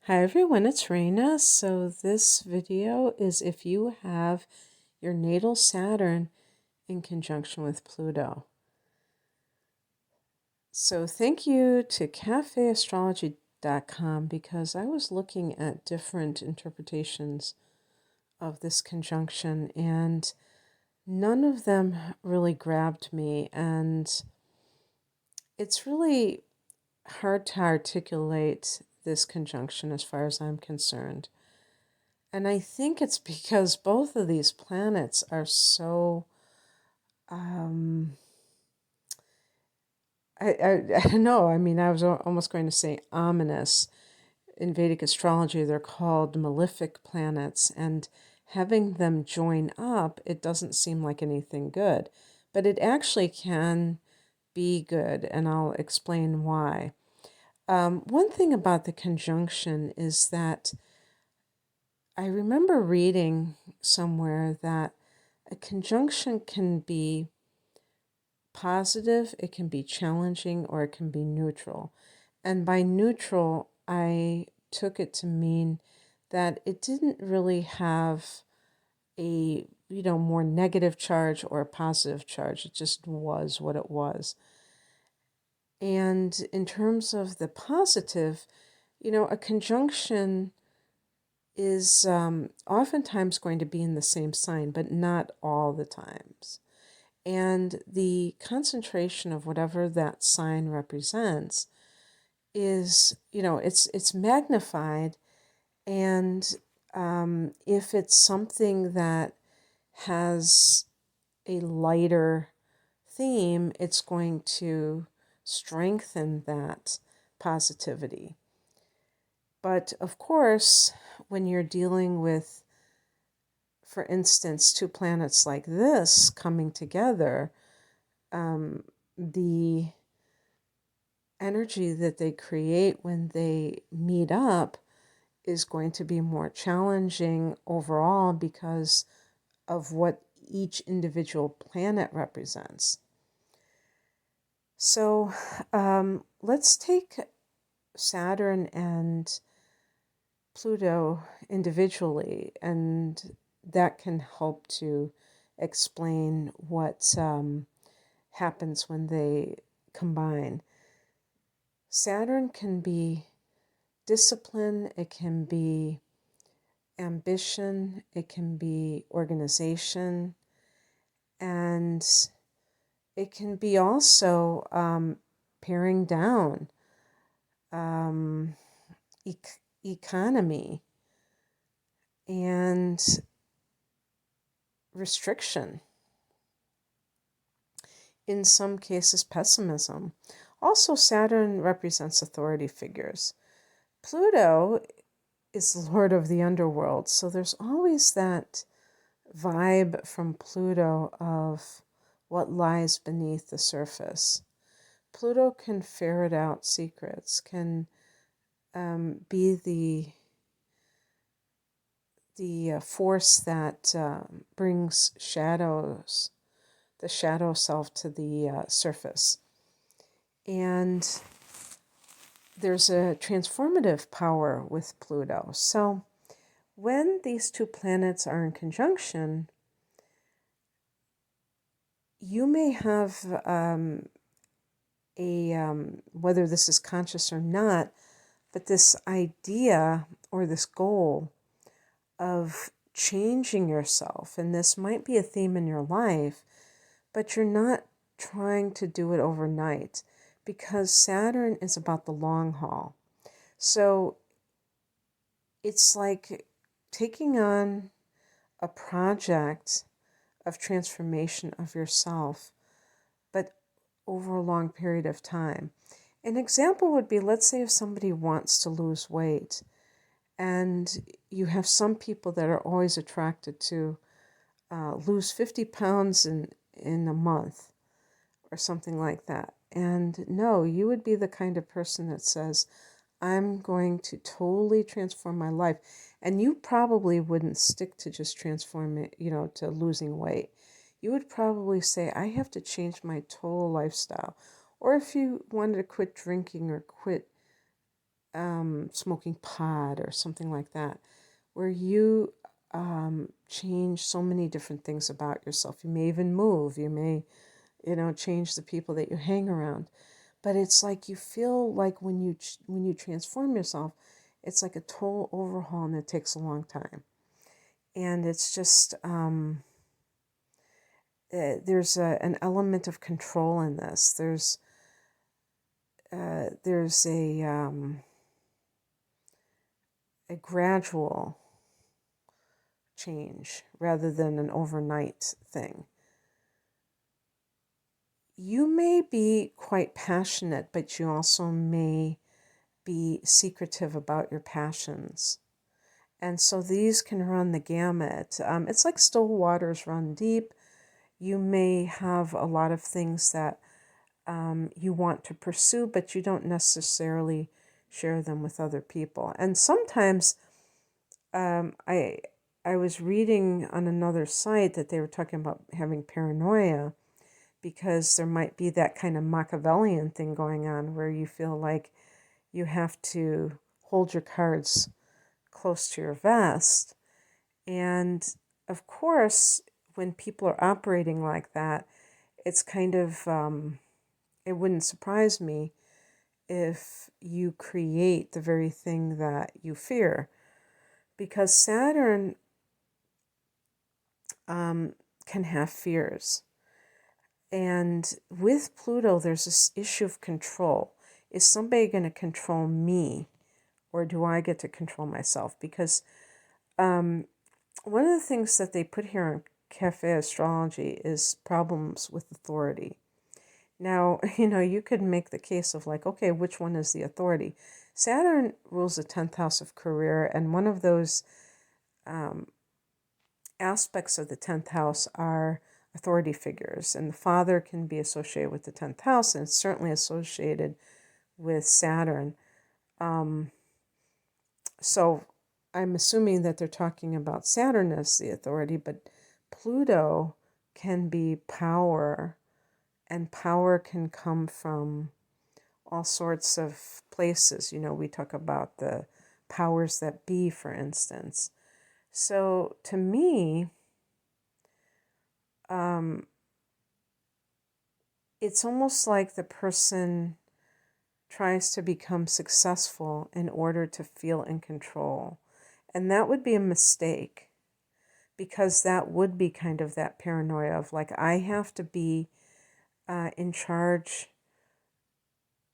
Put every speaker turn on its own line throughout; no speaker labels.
Hi everyone, it's Raina. So this video is if you have your natal Saturn in conjunction with Pluto. So thank you to cafeastrology.com because I was looking at different interpretations of this conjunction and none of them really grabbed me, and it's really hard to articulate this conjunction as far as I'm concerned. And I think it's because both of these planets are so, um, I don't know. I mean, I was almost going to say ominous. In Vedic astrology, they're called malefic planets, and having them join up, it doesn't seem like anything good. But it actually can be good, and I'll explain why. One thing about the conjunction is that I remember reading somewhere that a conjunction can be positive, it can be challenging, or it can be neutral. And by neutral, I took it to mean that it didn't really have a, more negative charge or a positive charge. It just was what it was. And in terms of the positive, a conjunction is oftentimes going to be in the same sign, but not all the times. And the concentration of whatever that sign represents is, it's magnified. And if it's something that has a lighter theme, it's going to strengthen that positivity. But of course, when you're dealing with, for instance, two planets like this coming together, the energy that they create when they meet up is going to be more challenging overall because of what each individual planet represents. So let's take Saturn and Pluto individually, and that can help to explain what happens when they combine. Saturn can be discipline, it can be ambition, it can be organization, and it can be also paring down, um, economy, and restriction. In some cases, pessimism. Also, Saturn represents authority figures. Pluto is Lord of the underworld, so there's always that vibe from Pluto of what lies beneath the surface. Pluto can ferret out secrets, can be the force that brings the shadow self to the surface. And there's a transformative power with Pluto. So when these two planets are in conjunction, you may have whether this is conscious or not, but this idea or this goal of changing yourself. And this might be a theme in your life, but you're not trying to do it overnight because Saturn is about the long haul. So it's like taking on a project of transformation of yourself, but over a long period of time. An example would be, let's say if somebody wants to lose weight, and you have some people that are always attracted to lose 50 pounds in a month or something like that. And no, you would be the kind of person that says, I'm going to totally transform my life. And you probably wouldn't stick to just transforming, to losing weight. You would probably say, I have to change my total lifestyle. Or if you wanted to quit drinking or quit smoking pot or something like that, where you change so many different things about yourself. You may even move. You may, change the people that you hang around. But it's like you feel like when you transform yourself, it's like a total overhaul, and it takes a long time. And it's just there's an element of control in this. There's a gradual change rather than an overnight thing. You may be quite passionate, but you also may be secretive about your passions. And so these can run the gamut. It's like still waters run deep. You may have a lot of things that you want to pursue, but you don't necessarily share them with other people. And sometimes I was reading on another site that they were talking about having paranoia, because there might be that kind of Machiavellian thing going on where you feel like you have to hold your cards close to your vest. And of course, when people are operating like that, it's kind of, it wouldn't surprise me if you create the very thing that you fear. Because Saturn can have fears. And with Pluto, there's this issue of control. Is somebody going to control me, or do I get to control myself? Because one of the things that they put here on Cafe Astrology is problems with authority. Now, you could make the case of like, okay, which one is the authority? Saturn rules the 10th house of career, and one of those aspects of the 10th house are authority figures, and the father can be associated with the 10th house, and it's certainly associated with Saturn. So I'm assuming that they're talking about Saturn as the authority, but Pluto can be power, and power can come from all sorts of places. We talk about the powers that be, for instance. So to me, it's almost like the person tries to become successful in order to feel in control. And that would be a mistake, because that would be kind of that paranoia of like, I have to be in charge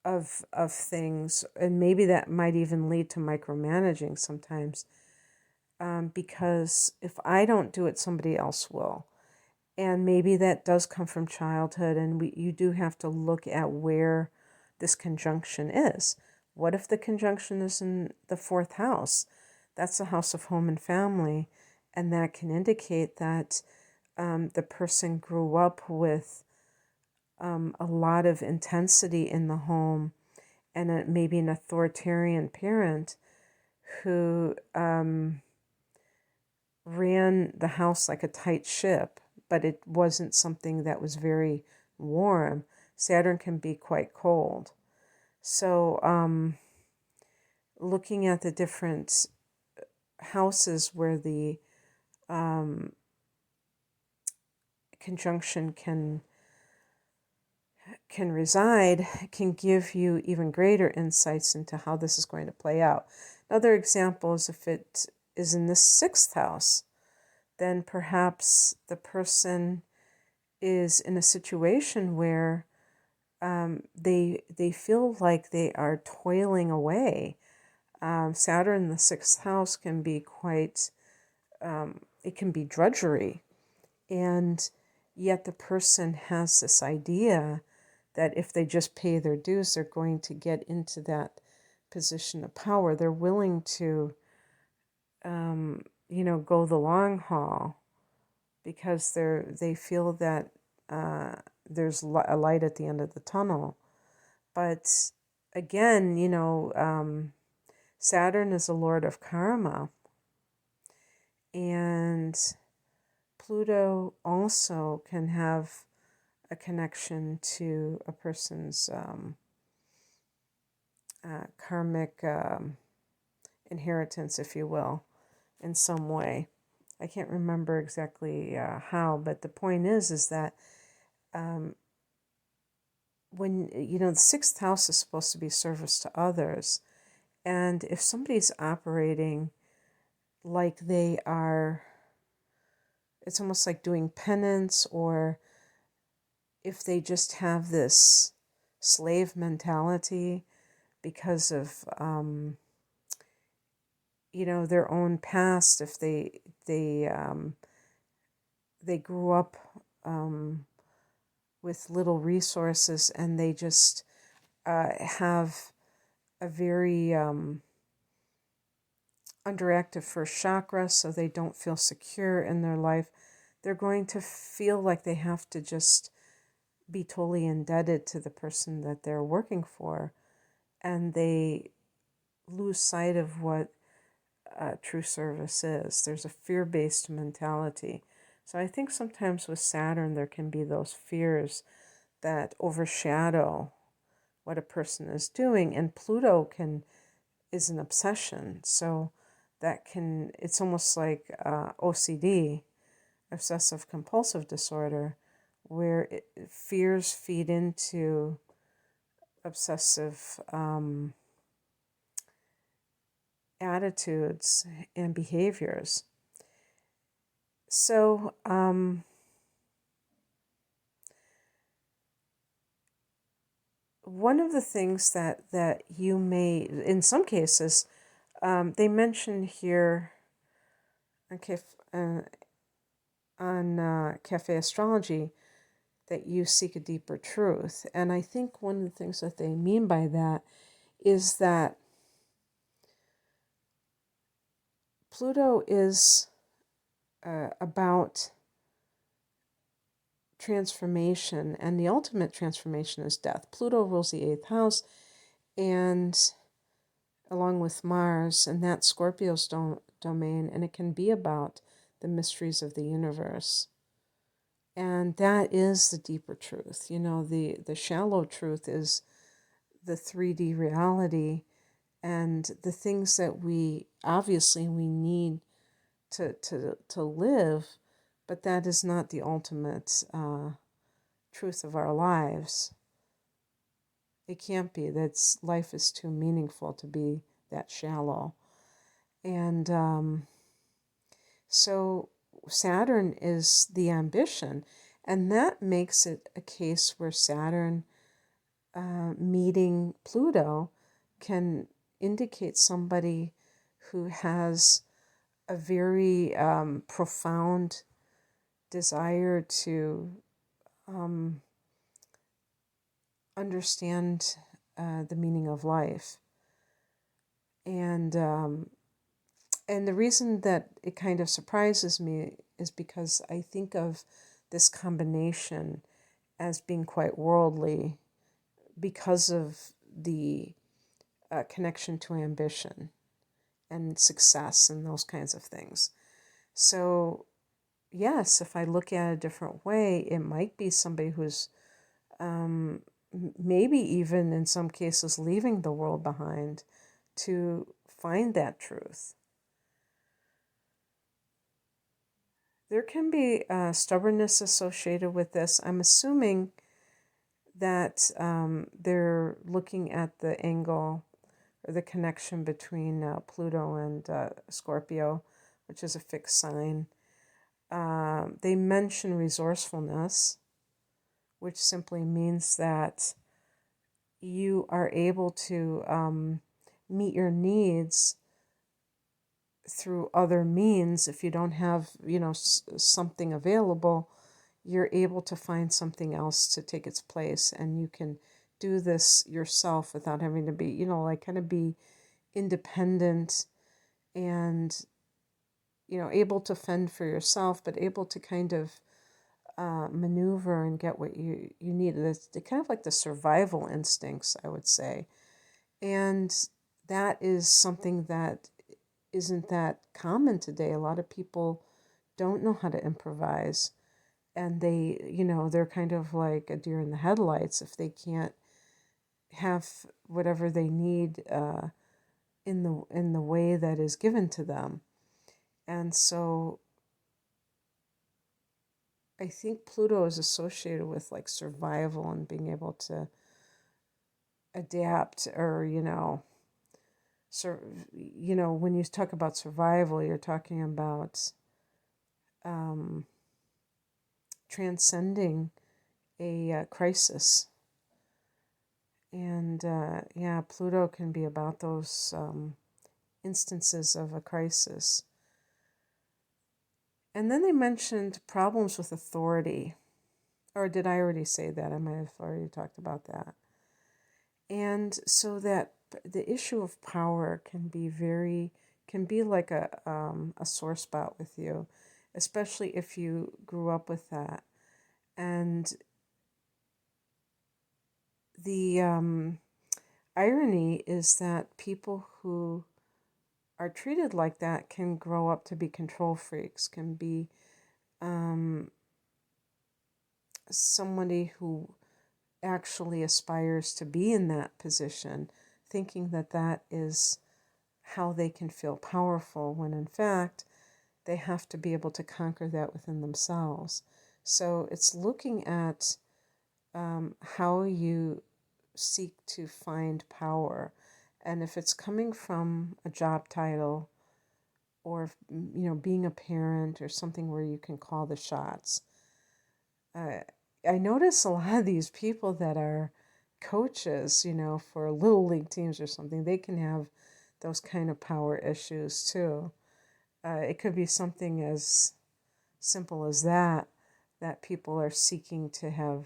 of things. And maybe that might even lead to micromanaging sometimes, because if I don't do it, somebody else will. And maybe that does come from childhood, and you do have to look at where this conjunction is. What if the conjunction is in the 4th house? That's the house of home and family, and that can indicate that the person grew up with a lot of intensity in the home, and maybe an authoritarian parent who ran the house like a tight ship, but it wasn't something that was very warm. Saturn can be quite cold. So looking at the different houses where the conjunction can reside can give you even greater insights into how this is going to play out. Another example is if it is in the 6th house, then perhaps the person is in a situation where they feel like they are toiling away. Saturn in the 6th house can be quite, it can be drudgery. And yet the person has this idea that if they just pay their dues, they're going to get into that position of power. They're willing to, go the long haul, because they feel that there's a light at the end of the tunnel. But again, Saturn is a lord of karma, and Pluto also can have a connection to a person's karmic inheritance, if you will, in some way. I can't remember exactly how, but the point is that when, the sixth house is supposed to be service to others, and if somebody's operating like they are, it's almost like doing penance, or if they just have this slave mentality because of their own past, if they grew up with little resources, and they just have a very underactive first chakra, so they don't feel secure in their life, they're going to feel like they have to just be totally indebted to the person that they're working for, and they lose sight of what true service is. There's a fear-based mentality. So I think sometimes with Saturn there can be those fears that overshadow what a person is doing, and Pluto is an obsession. So it's almost like OCD, obsessive compulsive disorder, where fears feed into obsessive attitudes and behaviors. So one of the things that you may, in some cases, they mention here on Cafe Astrology that you seek a deeper truth. And I think one of the things that they mean by that is that Pluto is about transformation, and the ultimate transformation is death. Pluto rules the 8th house, and along with Mars, and that's Scorpio's domain, and it can be about the mysteries of the universe. And that is the deeper truth. The shallow truth is the 3D reality, and the things that we need to live, but that is not the ultimate truth of our lives. It can't be. Life is too meaningful to be that shallow. And so Saturn is the ambition, and that makes it a case where Saturn meeting Pluto can indicate somebody who has a very profound desire to understand the meaning of life. And the reason that it kind of surprises me is because I think of this combination as being quite worldly because of the connection to ambition and success and those kinds of things. So yes, if I look at it a different way, it might be somebody who's maybe even in some cases leaving the world behind to find that truth. There can be stubbornness associated with this. I'm assuming that they're looking at the angle or the connection between Pluto and Scorpio, which is a fixed sign. They mention resourcefulness, which simply means that you are able to meet your needs through other means. If you don't have, something available, you're able to find something else to take its place, and you can do this yourself without having to be, kind of be independent and, able to fend for yourself, but able to kind of maneuver and get what you need. It's kind of like the survival instincts, I would say. And that is something that isn't that common today. A lot of people don't know how to improvise, and they're kind of like a deer in the headlights if they can't have whatever they need in the way that is given to them. And so I think Pluto is associated with like survival and being able to adapt, or when you talk about survival, you're talking about transcending a crisis. And yeah, Pluto can be about those instances of a crisis. And then they mentioned problems with authority. Or did I already say that? I might have already talked about that. And so that the issue of power can be like a sore spot with you, especially if you grew up with that. And the irony is that people who are treated like that can grow up to be control freaks, can be somebody who actually aspires to be in that position, thinking that that is how they can feel powerful, when in fact they have to be able to conquer that within themselves. So it's looking at how you seek to find power, and if it's coming from a job title, or being a parent, or something where you can call the shots. I notice a lot of these people that are coaches, for little league teams or something, they can have those kind of power issues too. It could be something as simple as that people are seeking to have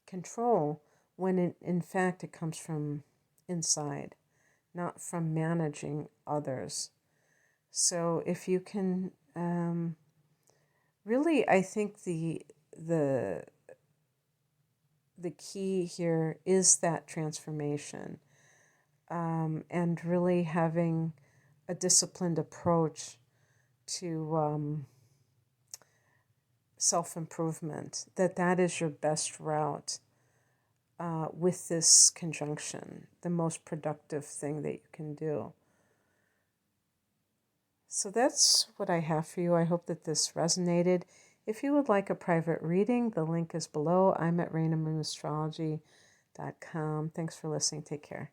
control, when in fact it comes from inside, not from managing others. So if you can, really, I think the key here is that transformation, and really having a disciplined approach to self-improvement, that is your best route with this conjunction, the most productive thing that you can do. So that's what I have for you. I hope that this resonated. If you would like a private reading, the link is below. I'm at RainaMoonAstrology.com. Thanks for listening. Take care.